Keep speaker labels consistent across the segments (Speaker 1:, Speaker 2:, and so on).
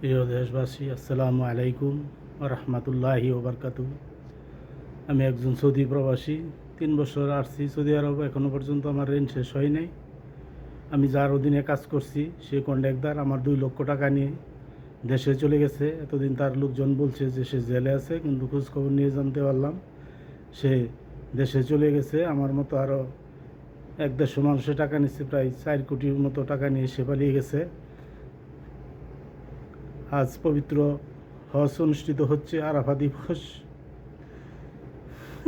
Speaker 1: প্রিয় দেশবাসী, আসসালামু আলাইকুম রহমতুল্লাহি ওবরকাতু। আমি একজন সৌদি প্রবাসী। 3 বছর আসছি সৌদি আরব, এখনও পর্যন্ত আমার ঋণ শেষ হয় নাই। আমি যার অধীনে কাজ করছি সে কন্ট্রাক্টর আমার 2 লক্ষ টাকা নিয়ে দেশে চলে গেছে। এতদিন তার লোকজন বলছে যে সে জেলে আছে, কিন্তু খোঁজখবর নিয়ে জানতে পারলাম সে দেশে চলে গেছে। আমার মতো আরও 1-1.5 মানুষের টাকা নিচ্ছে, প্রায় 4 কোটির মতো টাকা নিয়ে সে পালিয়ে গেছে। আজ পবিত্র হজ অনুষ্ঠিত হচ্ছে, আরাফা দিবস।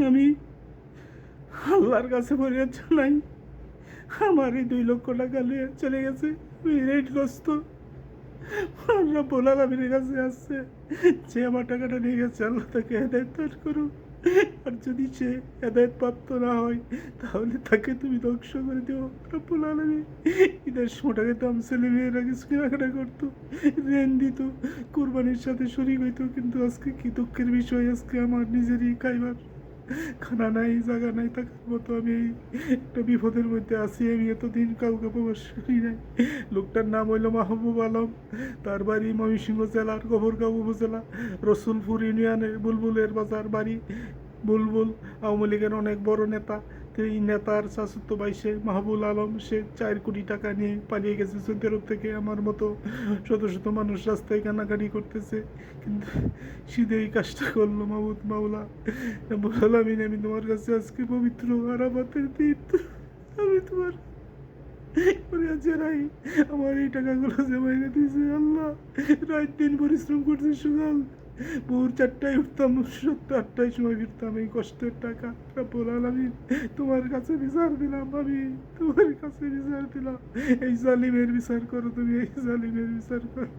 Speaker 1: আমি আল্লাহর কাছে ফরিয়াদ জানাই, আমার এই 2 লক্ষ টাকা নিয়ে চলে গেছে। আমি ঋণগ্রস্ত। রব্বুল আলামিনের কাছে আসছে যে আমার টাকাটা নিয়ে গেছে, আল্লাহ তাকে হেদায়েত দান করুক। আর যদি সে হেদায়েত প্রাপ্ত না হয় তাহলে তাকে তুমি ধ্বংস করে দিও রব্বুল আলামিন। ঈদের সময়টাকে তো আমি ছেলেমেয়েরা কিছু কেনাকাটা করতো, ঋণ দিত, কোরবানির সাথে শরীক হইতো, কিন্তু আজকে কি দুঃখের বিষয়, আজকে আমার নিজেরই খাইবার খানা নাই, জায়গা নাই থাকার মতো। আমি এই একটা বিপদের মধ্যে আছি। আমি এতদিন কাউকে প্রবেশ করি নাই। লোকটার নাম হইল মাহবুব আলম। তার বাড়ি ময়মনসিংহ জেলার গোবরগাঁও উপজেলা রসুলপুর ইউনিয়নের বুলবুলের বাজার বাড়ি। বুলবুল আওয়ামী লীগের অনেক বড় নেতা। তো এই নেতার চাচুতো ভাই সে মাহবুল আলম। সে 4 কোটি টাকা নিয়ে পালিয়ে গেছে সৌদি আরব থেকে। আমার মতো শত শত মানুষ রাস্তায় কান্নাকাটি করতেছে, কিন্তু সিধে এই কাজটা করলো মাহবুদ মাওলা রব্বুল আলামিন। আমি তোমার কাছে আজকে পবিত্র আরাফাতের দিন আমি তোমার জানাই, আমার এই টাকাগুলো জমা রেখে দিয়েছে আল্লাহ। রাত দিন পরিশ্রম করছে, সকাল ভোর 4টায় উঠতাম, 7-8টায় সময় ফিরতাম। এই কষ্টের টাকা রব্বুল আলামিন তোমার কাছে বিচার দিলাম। আমি তোমার কাছে বিচার দিলাম। এই জালিমের বিচার করো তুমি, এই জালিমের বিচার করো।